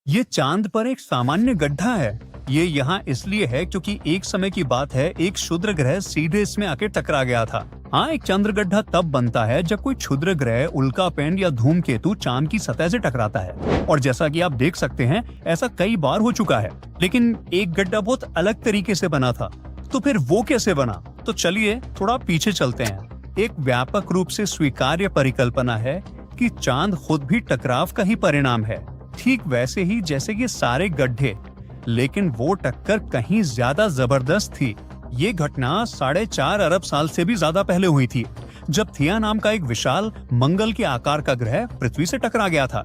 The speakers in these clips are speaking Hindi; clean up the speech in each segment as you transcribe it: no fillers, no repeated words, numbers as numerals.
ये चांद पर एक सामान्य गड्ढा है। ये यहाँ इसलिए है क्योंकि एक समय की बात है, एक क्षुद्र ग्रह सीधे इसमें आके टकरा गया था। हाँ, एक चंद्र गड्ढा तब बनता है जब कोई क्षुद्र ग्रह, उल्कापिंड या धूमकेतु चांद की सतह से टकराता है। और जैसा कि आप देख सकते हैं, ऐसा कई बार हो चुका है, लेकिन एक गड्ढा बहुत अलग तरीके से बना था। तो फिर वो कैसे बना? तो चलिए थोड़ा पीछे चलते हैं। एक व्यापक रूप से स्वीकार्य परिकल्पना है कि चांद खुद भी टकराव का ही परिणाम है, ठीक वैसे ही जैसे ये सारे गड्ढे, लेकिन वो टक्कर कहीं ज्यादा जबरदस्त थी। ये घटना 4.5 अरब साल से भी ज्यादा पहले हुई थी, जब थिया नाम का एक विशाल मंगल के आकार का ग्रह पृथ्वी से टकरा गया था।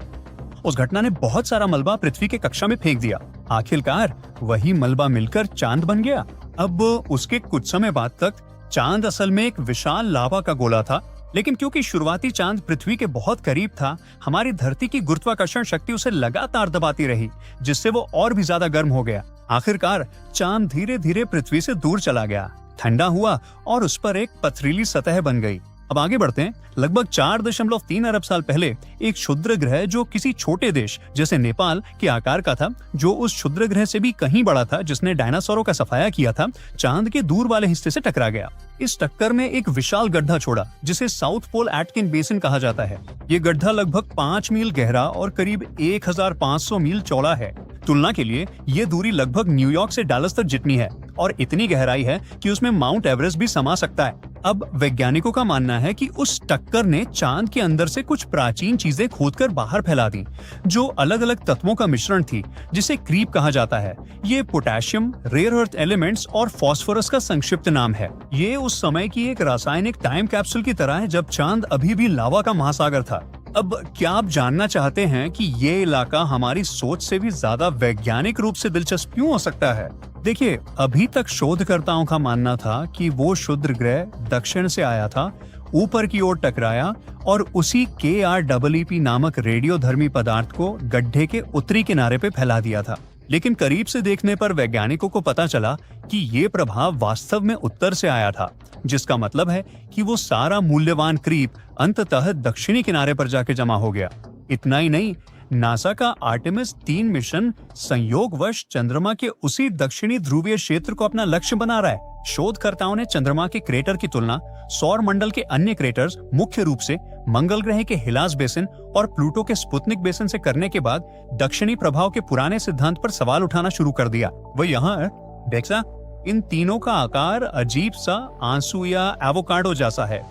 उस घटना ने बहुत सारा मलबा पृथ्वी के कक्षा में फेंक दिया। आखिरकार वही मलबा मिलकर चांद बन गया। अब उसके कुछ समय बाद तक चांद असल में एक विशाल लावा का गोला था, लेकिन क्योंकि शुरुआती चांद पृथ्वी के बहुत करीब था, हमारी धरती की गुरुत्वाकर्षण शक्ति उसे लगातार दबाती रही, जिससे वो और भी ज्यादा गर्म हो गया। आखिरकार चांद धीरे धीरे पृथ्वी से दूर चला गया, ठंडा हुआ और उस पर एक पथरीली सतह बन गई। अब आगे बढ़ते हैं। लगभग 4.3 अरब साल पहले एक क्षुद्र ग्रह जो किसी छोटे देश जैसे नेपाल के आकार का था, जो उस क्षुद्र ग्रह से भी कहीं बड़ा था, जिसने डायनासोरों का सफाया किया था, चांद के दूर वाले हिस्से से टकरा गया। इस टक्कर में एक विशाल गड्ढा छोड़ा, जिसे साउथ पोल एटकिन बेसिन कहा जाता है। ये गड्ढा लगभग 5 मील गहरा और करीब 1500 मील चौड़ा है। तुलना के लिए ये दूरी लगभग न्यूयॉर्क से डालस तक जितनी है, और इतनी गहराई है कि उसमें माउंट एवरेस्ट भी समा सकता है। अब वैज्ञानिकों का मानना है कि उस टक्कर ने चांद के अंदर से कुछ प्राचीन चीजें खोदकर बाहर फैला दी, जो अलग अलग तत्वों का मिश्रण थी, जिसे क्रीप कहा जाता है। ये पोटेशियम, रेयर अर्थ एलिमेंट्स और फास्फोरस का संक्षिप्त नाम है। ये उस समय की एक रासायनिक टाइम कैप्सूल की तरह है, जब चांद अभी भी लावा का महासागर था। अब क्या आप जानना चाहते हैं कि ये इलाका हमारी सोच से भी ज्यादा वैज्ञानिक रूप से दिलचस्प क्यों हो सकता है? देखिए, अभी तक शोधकर्ताओं का मानना था कि वो क्षुद्र ग्रह दक्षिण से आया था, ऊपर की ओर टकराया और उसी KREEP नामक रेडियोधर्मी पदार्थ को गड्ढे के उत्तरी किनारे पे फैला दिया था। लेकिन करीब से देखने पर वैज्ञानिकों को पता चला कि ये प्रभाव वास्तव में उत्तर से आया था, जिसका मतलब है कि वो सारा मूल्यवान क्रीप अंततः दक्षिणी किनारे पर जाके जमा हो गया। इतना ही नहीं, नासा का आर्टेमिस 3 मिशन संयोगवश चंद्रमा के उसी दक्षिणी ध्रुवीय क्षेत्र को अपना लक्ष्य बना रहा है। शोधकर्ताओं ने चंद्रमा के क्रेटर की तुलना सौर मंडल के अन्य क्रेटर्स, मुख्य रूप से मंगल ग्रह के हिलास बेसिन और प्लूटो के स्पुतनिक बेसिन से करने के बाद दक्षिणी प्रभाव के पुराने सिद्धांत पर सवाल उठाना शुरू कर दिया। वो यहाँ है, देखा, इन तीनों का आकार अजीब सा आंसू या एवोकाडो जैसा है,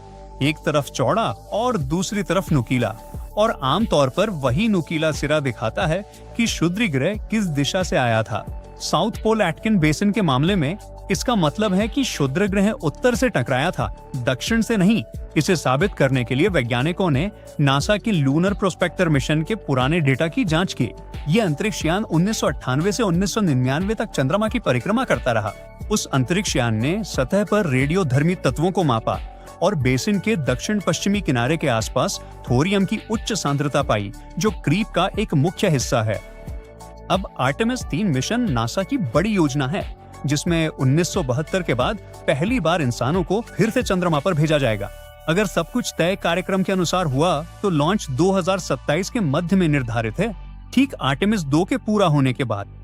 एक तरफ चौड़ा और दूसरी तरफ नुकीला, और आमतौर पर वही नुकीला सिरा दिखाता है कि क्षुद्र ग्रह किस दिशा से आया था। साउथ पोल एटकिन बेसिन के मामले में इसका मतलब है कि क्षुद्र ग्रह उत्तर से टकराया था, दक्षिण से नहीं। इसे साबित करने के लिए वैज्ञानिकों ने नासा के लूनर प्रोस्पेक्टर मिशन के पुराने डेटा की जांच की। ये अंतरिक्ष यान 1998 से 1999 तक चंद्रमा की परिक्रमा करता रहा। उस अंतरिक्ष यान ने सतह पर रेडियोधर्मी तत्वों को मापा और बेसिन के दक्षिण पश्चिमी किनारे के आसपास थोरियम की उच्च सांद्रता पाई, जो क्रीप का एक मुख्य हिस्सा है। अब आर्टेमिस 3 मिशन नासा की बड़ी योजना है, जिसमें 1972 के बाद पहली बार इंसानों को फिर से चंद्रमा पर भेजा जाएगा। अगर सब कुछ तय कार्यक्रम के अनुसार हुआ तो लॉन्च 2027 के मध्य में निर्धारित है, ठीक आर्टेमिस 2 के पूरा होने के बाद।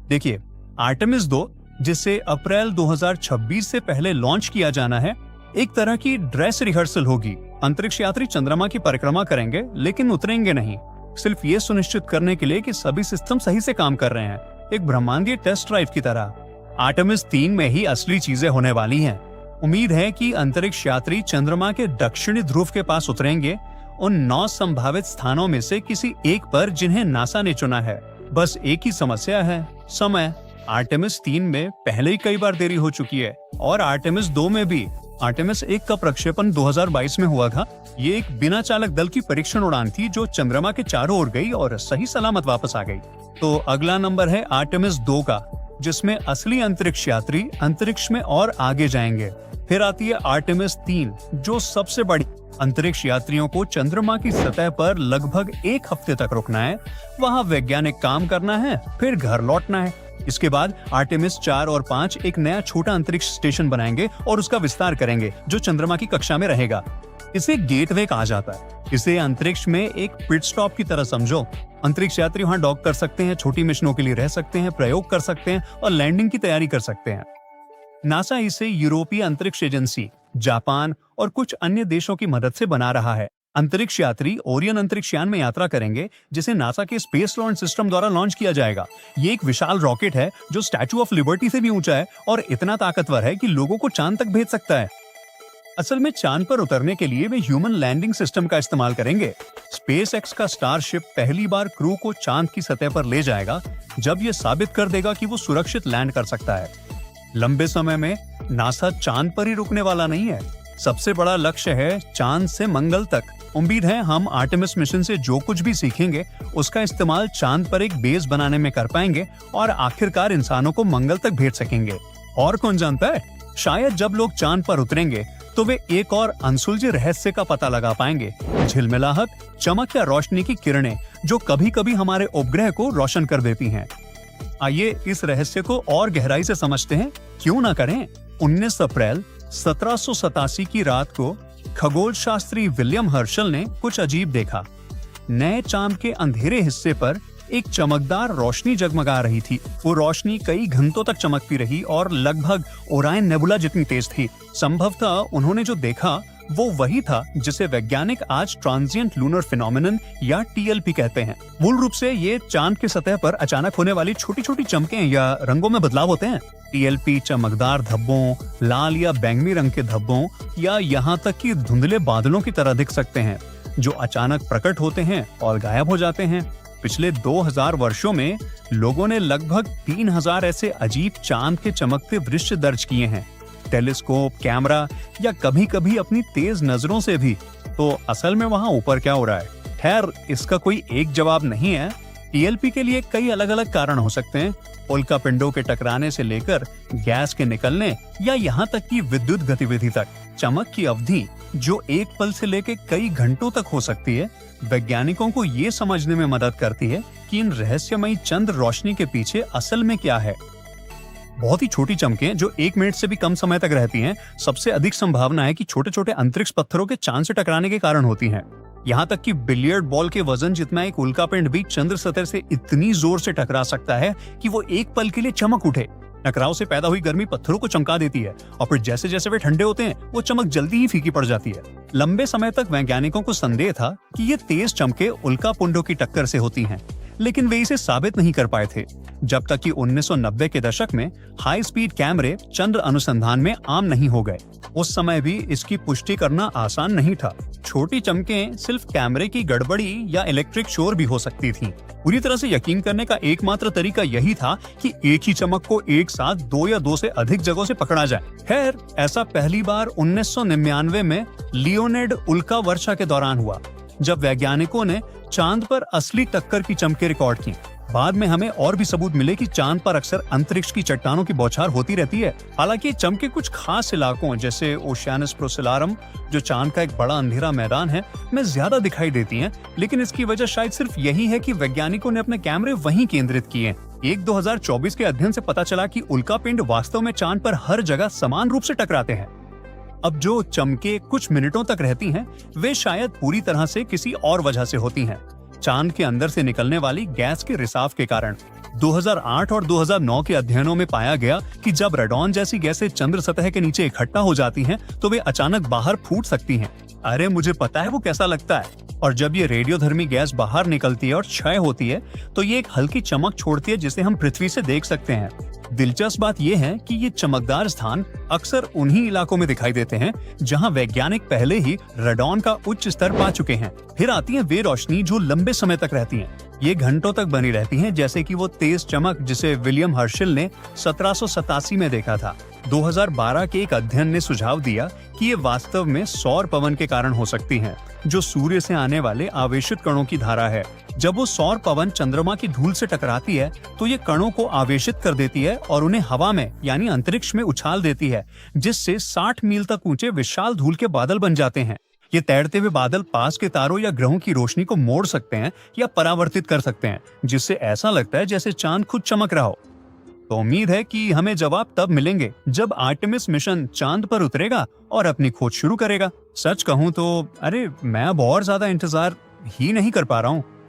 देखिए, आर्टेमिस 2, जिसे अप्रैल 2026 से पहले लॉन्च किया जाना है, एक तरह की ड्रेस रिहर्सल होगी। अंतरिक्ष यात्री चंद्रमा की परिक्रमा करेंगे, लेकिन उतरेंगे नहीं, सिर्फ ये सुनिश्चित करने के लिए कि सभी सिस्टम सही से काम कर रहे हैं, एक ब्रह्मांडीय टेस्ट ड्राइव की तरह। आर्टेमिस 3 में ही असली चीजें होने वाली हैं। उम्मीद है कि अंतरिक्ष यात्री चंद्रमा के दक्षिणी ध्रुव के पास उतरेंगे, उन 9 संभावित स्थानों में से किसी एक पर जिन्हें नासा ने चुना है। बस एक ही समस्या है, समय। आर्टेमिस 3 में पहले ही कई बार देरी हो चुकी है, और आर्टेमिस 2 में भी। आर्टेमिस 1 का प्रक्षेपण 2022 में हुआ था। ये एक बिना चालक दल की परीक्षण उड़ान थी, जो चंद्रमा के चारों ओर गई और सही सलामत वापस आ गई। तो अगला नंबर है आर्टेमिस 2 का, जिसमें असली अंतरिक्ष यात्री अंतरिक्ष में और आगे जाएंगे। फिर आती है आर्टेमिस 3, जो सबसे बड़ी। अंतरिक्ष यात्रियों को चंद्रमा की सतह पर लगभग 1 हफ्ते तक रुकना है, वहाँ वैज्ञानिक काम करना है, फिर घर लौटना है। इसके बाद आर्टेमिस 4 और 5 एक नया छोटा अंतरिक्ष स्टेशन बनाएंगे और उसका विस्तार करेंगे, जो चंद्रमा की कक्षा में रहेगा। इसे गेटवे कहा जाता है। इसे अंतरिक्ष में एक पिट स्टॉप की तरह समझो। अंतरिक्ष यात्री वहां डॉक कर सकते हैं, छोटी मिशनों के लिए रह सकते हैं, प्रयोग कर सकते हैं और लैंडिंग की तैयारी कर सकते हैं। नासा इसे यूरोपीय अंतरिक्ष एजेंसी, जापान और कुछ अन्य देशों की मदद से बना रहा है। अंतरिक्ष यात्री ओरियन अंतरिक्ष यान में यात्रा करेंगे, जिसे नासा के स्पेस लॉन्च सिस्टम द्वारा लॉन्च किया जाएगा। ये एक विशाल रॉकेट है जो स्टैचू ऑफ लिबर्टी से भी ऊंचा है और इतना ताकतवर है कि लोगों को चांद तक भेज सकता है। असल में चांद पर उतरने के लिए वे ह्यूमन लैंडिंग सिस्टम का इस्तेमाल करेंगे। स्पेस एक्स का स्टारशिप पहली बार क्रू को चांद की सतह पर ले जाएगा, जब ये साबित कर देगा कि वो सुरक्षित लैंड कर सकता है। लंबे समय में नासा चांद पर ही रुकने वाला नहीं है। सबसे बड़ा लक्ष्य है चांद से मंगल तक। उम्मीद है हम आर्टेमिस मिशन से जो कुछ भी सीखेंगे उसका इस्तेमाल चांद पर एक बेस बनाने में कर पाएंगे और आखिरकार इंसानों को मंगल तक भेज सकेंगे। और कौन जानता है, शायद जब लोग चांद पर उतरेंगे तो वे एक और अनसुलझे रहस्य का पता लगा पाएंगे। झिलमिलाहट, चमक या रोशनी की किरणें जो कभी-कभी हमारे उपग्रह को रोशन कर देती हैं। आइए इस रहस्य को और गहराई से समझते हैं, क्यों ना करें। 19 अप्रैल 1787 की रात को खगोल शास्त्री विलियम हर्शल ने कुछ अजीब देखा। नए चांद के अंधेरे हिस्से पर एक चमकदार रोशनी जगमगा रही थी। वो रोशनी कई घंटों तक चमकती रही और लगभग ओरायन नेबुला जितनी तेज थी। संभवतः उन्होंने जो देखा वो वही था जिसे वैज्ञानिक आज ट्रांजिएंट लूनर फिनोमेनन या टीएलपी कहते हैं। मूल रूप से ये चांद की सतह पर अचानक होने वाली छोटी छोटी चमकें या रंगों में बदलाव होते हैं। टीएलपी चमकदार धब्बों, लाल या बैंगनी रंग के धब्बों या यहाँ तक कि धुंधले बादलों की तरह दिख सकते हैं, जो अचानक प्रकट होते हैं और गायब हो जाते हैं। पिछले 2000 वर्षों में लोगों ने लगभग 3000 ऐसे अजीब चांद के चमकते दृश्य दर्ज किए हैं, टेलीस्कोप, कैमरा या कभी-कभी अपनी तेज नजरों से भी। तो असल में वहां ऊपर क्या हो रहा है? खैर, इसका कोई एक जवाब नहीं है। टीएलपी के लिए कई अलग-अलग कारण हो सकते हैं, उल्का पिंडों के टकराने से लेकर गैस के निकलने या यहाँ तक कि विद्युत गतिविधि तक। चमक की अवधि जो एक पल से लेकर कई घंटों तक हो सकती है, वैज्ञानिकों को ये समझने में मदद करती है कि इन रहस्यमयी चंद्र रोशनी के पीछे असल में क्या है। बहुत ही छोटी चमकें जो 1 मिनट से भी कम समय तक रहती हैं, सबसे अधिक संभावना है कि छोटे छोटे अंतरिक्ष पत्थरों के चांद से टकराने के कारण होती हैं। यहाँ तक कि बिलियर्ड बॉल के वजन जितना एक उल्कापिंड भी चंद्र सतह से इतनी जोर से टकरा सकता है कि वो एक पल के लिए चमक उठे। टकराव से पैदा हुई गर्मी पत्थरों को चमका देती है और फिर जैसे जैसे वे ठंडे होते हैं वो चमक जल्दी ही फीकी पड़ जाती है। लंबे समय तक वैज्ञानिकों को संदेह था कि ये तेज चमके उल्का पिंडों की टक्कर से होती हैं, लेकिन वे इसे साबित नहीं कर पाए थे, जब तक कि 1990 के दशक में हाई स्पीड कैमरे चंद्र अनुसंधान में आम नहीं हो गए। उस समय भी इसकी पुष्टि करना आसान नहीं था। छोटी चमकें सिर्फ कैमरे की गड़बड़ी या इलेक्ट्रिक शोर भी हो सकती थीं। पूरी तरह से यकीन करने का एकमात्र तरीका यही था कि एक ही चमक को एक साथ 2 या 2 से अधिक जगहों से पकड़ा जाए। खैर, ऐसा पहली बार 1999 में लियोनेड उल्का वर्षा के दौरान हुआ, जब वैज्ञानिकों ने चांद पर असली टक्कर की चमकें रिकॉर्ड की। बाद में हमें और भी सबूत मिले कि चांद पर अक्सर अंतरिक्ष की चट्टानों की बौछार होती रहती है। हालांकि चमके कुछ खास इलाकों जैसे ओशियानस प्रोसिलारम, जो चांद का एक बड़ा अंधेरा मैदान है, में ज्यादा दिखाई देती हैं, लेकिन इसकी वजह शायद सिर्फ यही है कि वैज्ञानिकों ने अपने कैमरे वहीं केंद्रित किए। एक 2024 के अध्ययन से पता चला कि उल्कापिंड वास्तव में चांद पर हर जगह समान रूप से टकराते हैं। अब जो चमके कुछ मिनटों तक रहती हैं, वे शायद पूरी तरह से किसी और वजह से होती हैं। चांद के अंदर से निकलने वाली गैस के रिसाव के कारण। 2008 और 2009 के अध्ययनों में पाया गया कि जब रेडॉन जैसी गैसें चंद्र सतह के नीचे इकट्ठा हो जाती हैं, तो वे अचानक बाहर फूट सकती हैं। अरे मुझे पता है वो कैसा लगता है। और जब ये रेडियोधर्मी गैस बाहर निकलती है और क्षय होती है, तो ये एक हल्की चमक छोड़ती है जिसे हम पृथ्वी से देख सकते हैं। दिलचस्प बात यह है कि ये चमकदार स्थान अक्सर उन्हीं इलाकों में दिखाई देते हैं जहां वैज्ञानिक पहले ही रेडॉन का उच्च स्तर पा चुके हैं। फिर आती है वे रोशनी जो लंबे समय तक रहती है। ये घंटों तक बनी रहती हैं, जैसे कि वो तेज चमक जिसे विलियम हर्शल ने 1787 में देखा था। 2012 के एक अध्ययन ने सुझाव दिया कि ये वास्तव में सौर पवन के कारण हो सकती हैं, जो सूर्य से आने वाले आवेशित कणों की धारा है। जब वो सौर पवन चंद्रमा की धूल से टकराती है, तो ये कणों को आवेशित कर देती है और उन्हें हवा में यानी अंतरिक्ष में उछाल देती है, जिससे 60 मील तक ऊंचे विशाल धूल के बादल बन जाते हैं। ये तैरते हुए बादल पास के तारों या ग्रहों की रोशनी को मोड़ सकते हैं या परावर्तित कर सकते हैं, जिससे ऐसा लगता है जैसे चांद खुद चमक रहा हो। तो उम्मीद है कि हमें जवाब तब मिलेंगे जब आर्टेमिस मिशन चांद पर उतरेगा और अपनी खोज शुरू करेगा। सच कहूं तो मैं अब और ज्यादा इंतजार ही नहीं कर पा रहा हूं।